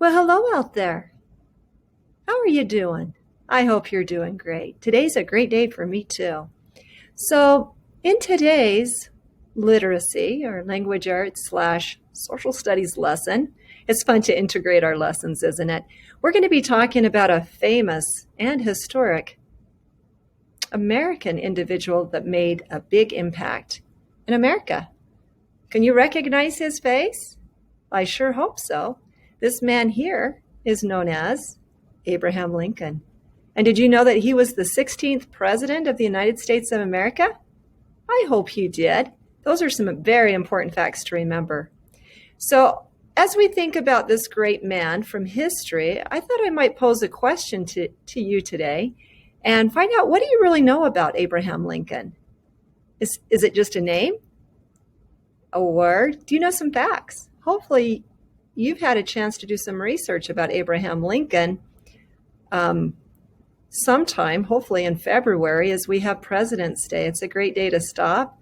Well, hello out there. How are you doing? I hope you're doing great. Today's a great day for me too. So, in today's literacy or language arts / social studies lesson, it's fun to integrate our lessons, isn't it? We're going to be talking about a famous and historic American individual that made a big impact in America. Can you recognize his face? I sure hope so. This man here is known as Abraham Lincoln. And did you know that he was the 16th president of the United States of America? I hope you did. Those are some very important facts to remember. So, as we think about this great man from history, I thought I might pose a question to you today and find out, what do you really know about Abraham Lincoln? Is it just a name? Or do you know some facts? Hopefully, you've had a chance to do some research about Abraham Lincoln sometime, hopefully in February, as we have President's Day. It's a great day to stop,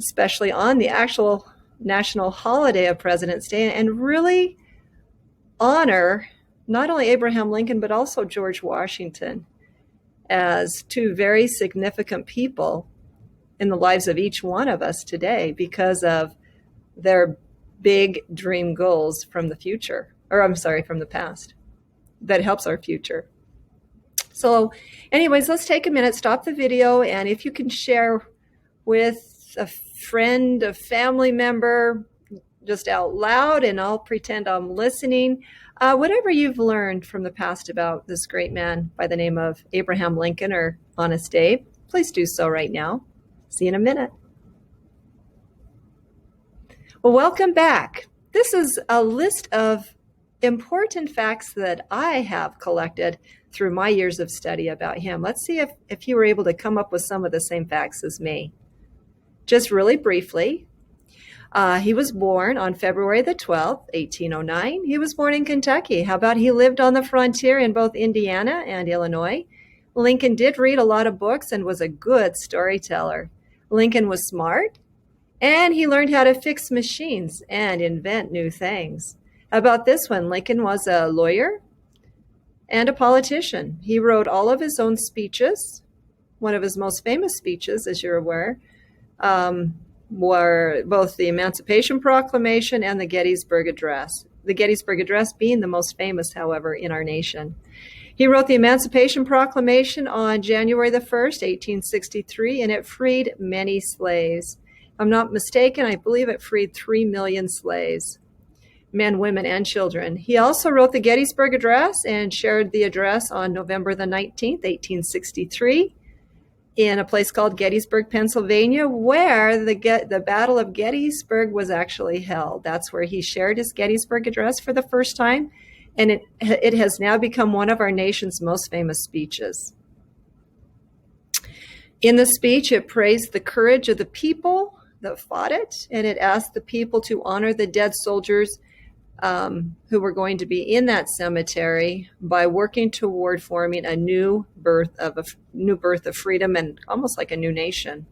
especially on the actual national holiday of President's Day, and really honor not only Abraham Lincoln, but also George Washington as two very significant people in the lives of each one of us today because of their big dream goals from the future, from the past, that helps our future. So anyways, let's take a minute, stop the video, and if you can share with a friend, a family member, just out loud, and I'll pretend I'm listening, whatever you've learned from the past about this great man by the name of Abraham Lincoln or Honest Abe, please do so right now. See you in a minute. Well, welcome back. This is a list of important facts that I have collected through my years of study about him. Let's see if you were able to come up with some of the same facts as me. Just really briefly, he was born on February the 12th, 1809. He was born in Kentucky. How about he lived on the frontier in both Indiana and Illinois? Lincoln did read a lot of books and was a good storyteller. Lincoln was smart, and he learned how to fix machines and invent new things. How about this one? Lincoln was a lawyer and a politician. He wrote all of his own speeches. One of his most famous speeches, as you're aware, were both the Emancipation Proclamation and the Gettysburg Address. The Gettysburg Address being the most famous, however, in our nation. He wrote the Emancipation Proclamation on January the 1st, 1863, and it freed many slaves. If I'm not mistaken, I believe it freed 3 million slaves, men, women, and children. He also wrote the Gettysburg Address and shared the address on November the 19th, 1863, in a place called Gettysburg, Pennsylvania, where the Battle of Gettysburg was actually held. That's where he shared his Gettysburg Address for the first time, and it has now become one of our nation's most famous speeches. In the speech, it praised the courage of the people that fought it, and it asked the people to honor the dead soldiers who were going to be in that cemetery by working toward forming a new birth of freedom and almost like a new nation.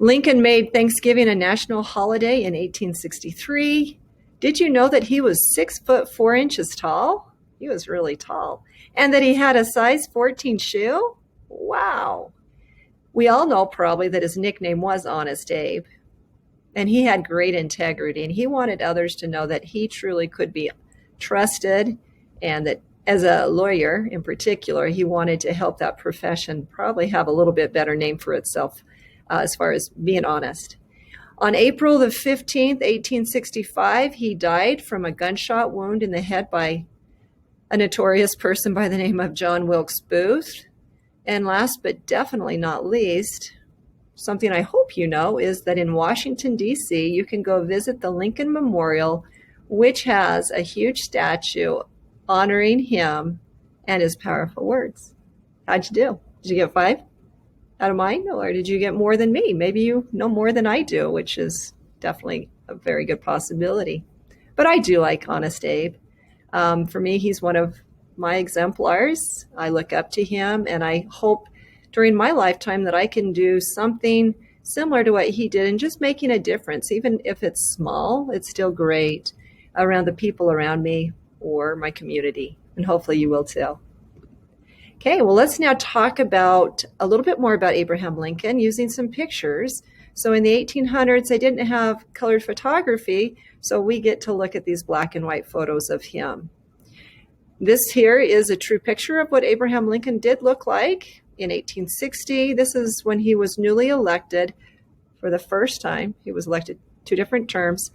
Lincoln made Thanksgiving a national holiday in 1863. Did you know that he was 6'4" tall? He was really tall. And that he had a size 14 shoe? Wow. We all know probably that his nickname was Honest Abe. And he had great integrity, and he wanted others to know that he truly could be trusted, and that as a lawyer in particular, he wanted to help that profession probably have a little bit better name for itself as far as being honest. On April the 15th, 1865, he died from a gunshot wound in the head by a notorious person by the name of John Wilkes Booth. And last but definitely not least, something I hope you know is that in Washington, D.C., you can go visit the Lincoln Memorial, which has a huge statue honoring him and his powerful words. How'd you do? Did you get 5 out of mine, or did you get more than me? Maybe you know more than I do, which is definitely a very good possibility. But I do like Honest Abe. For me, he's one of my exemplars. I look up to him, and I hope during my lifetime that I can do something similar to what he did and just making a difference. Even if it's small, it's still great. around the people around me or my community. And hopefully you will too. Okay, well, let's now talk about a little bit more about Abraham Lincoln using some pictures. So in the 1800s, they didn't have colored photography, so we get to look at these black and white photos of him. This here is a true picture of what Abraham Lincoln did look like in 1860. This is when he was newly elected for the first time. He was elected 2 different terms,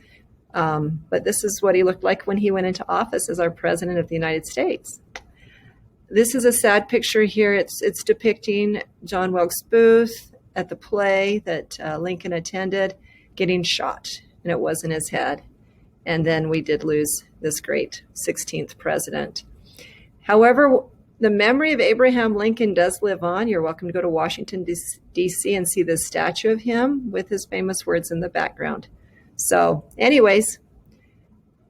but this is what he looked like when he went into office as our President of the United States. This is a sad picture here. It's depicting John Wilkes Booth at the play that Lincoln attended getting shot, and it was in his head. And then we did lose this great 16th president. However, the memory of Abraham Lincoln does live on. You're welcome to go to Washington, D.C. and see this statue of him with his famous words in the background. So anyways,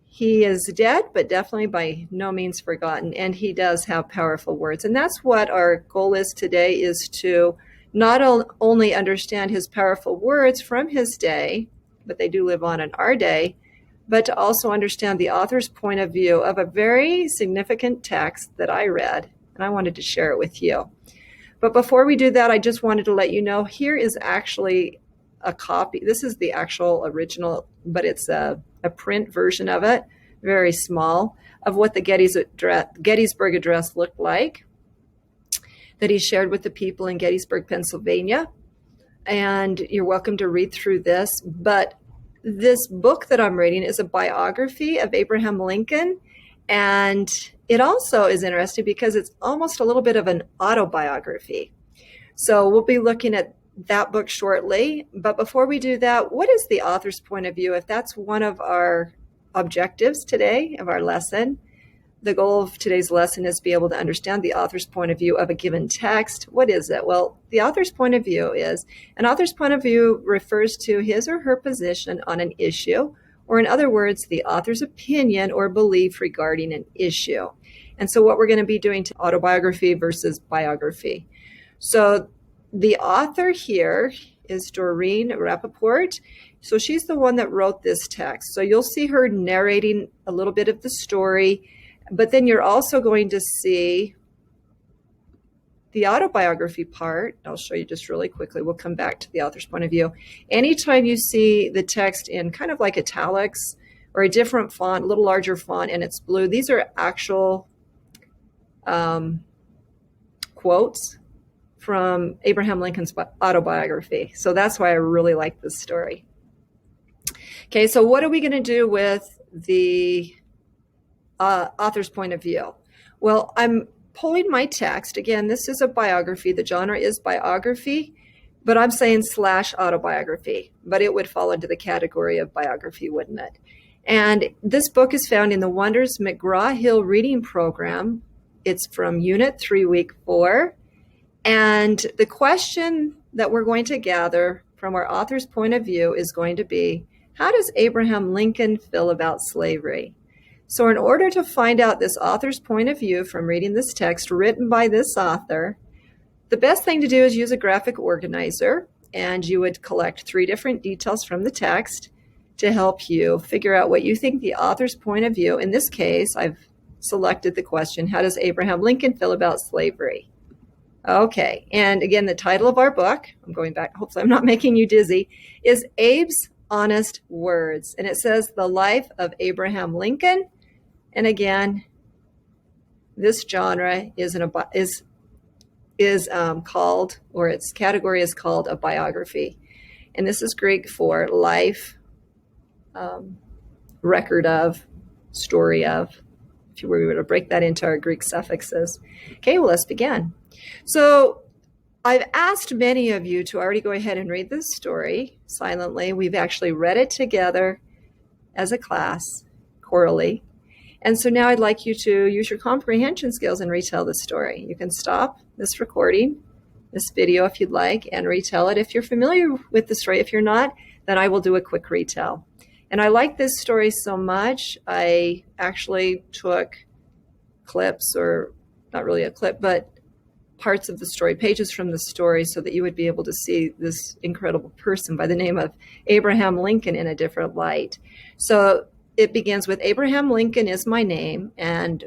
he is dead, but definitely by no means forgotten, and he does have powerful words. And that's what our goal is today, is to not only understand his powerful words from his day, but they do live on in our day, but to also understand the author's point of view of a very significant text that I read, and I wanted to share it with you. But before we do that, I just wanted to let you know, here is actually a copy. This is the actual original, but it's a print version of it, very small, of what the Gettysburg Address looked like, that he shared with the people in Gettysburg, Pennsylvania. And you're welcome to read through this. But this book that I'm reading is a biography of Abraham Lincoln. And it also is interesting because it's almost a little bit of an autobiography. So we'll be looking at that book shortly. But before we do that, what is the author's point of view? If that's one of our objectives today of our lesson, the goal of today's lesson is to be able to understand the author's point of view of a given text. What is it? Well, the author's point of view is, an author's point of view refers to his or her position on an issue, or in other words, the author's opinion or belief regarding an issue. And so what we're going to be doing to autobiography versus biography. So the author here is Doreen Rappaport. So she's the one that wrote this text. So you'll see her narrating a little bit of the story, but then you're also going to see the autobiography part. I'll show you just really quickly. We'll come back to the author's point of view. Anytime you see the text in kind of like italics or a different font, a little larger font, and it's blue, these are actual quotes from Abraham Lincoln's autobiography. So that's why I really like this story. Okay, so what are we going to do with the author's point of view? Well, I'm pulling my text. Again, this is a biography. The genre is biography, but I'm saying / autobiography, but it would fall into the category of biography, wouldn't it? And this book is found in the Wonders McGraw-Hill reading program. It's from Unit 3, Week 4. And the question that we're going to gather from our author's point of view is going to be, how does Abraham Lincoln feel about slavery? So in order to find out this author's point of view from reading this text written by this author, the best thing to do is use a graphic organizer, and you would collect 3 different details from the text to help you figure out what you think the author's point of view. In this case, I've selected the question, how does Abraham Lincoln feel about slavery? Okay, and again, the title of our book, I'm going back, hopefully I'm not making you dizzy, is Abe's Honest Words. And it says the life of Abraham Lincoln. And again, this genre is called, or its category is called, a biography. And this is Greek for life, record of, story of, if you were to break that into our Greek suffixes. Okay, well, let's begin. So I've asked many of you to already go ahead and read this story silently. We've actually read it together as a class, quarterly. And so now I'd like you to use your comprehension skills and retell the story. You can stop this recording, this video if you'd like, and retell it. If you're familiar with the story, if you're not, then I will do a quick retell. And I like this story so much, I actually took clips, or not really a clip, but parts of the story, pages from the story, so that you would be able to see this incredible person by the name of Abraham Lincoln in a different light. So it begins with Abraham Lincoln is my name, and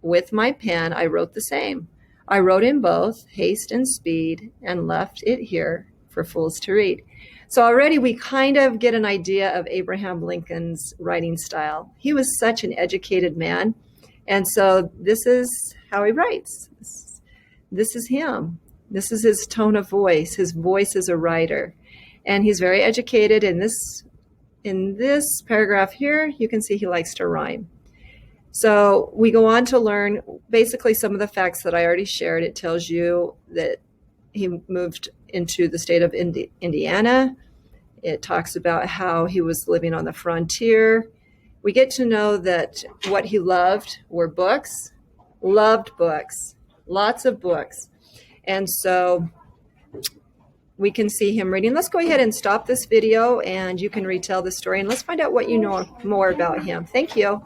with my pen I wrote the same. I wrote in both haste and speed and left it here for fools to read. So already we kind of get an idea of Abraham Lincoln's writing style. He was such an educated man, and so this is how he writes. This is him. This is his tone of voice, his voice as a writer. And he's very educated. In this paragraph here, you can see he likes to rhyme. So we go on to learn basically some of the facts that I already shared. It tells you that he moved into the state of Indiana. It talks about how he was living on the frontier. We get to know that what he loved were books, loved books, lots of books. And so we can see him reading. Let's go ahead and stop this video and you can retell the story and let's find out what you know more about him. Thank you.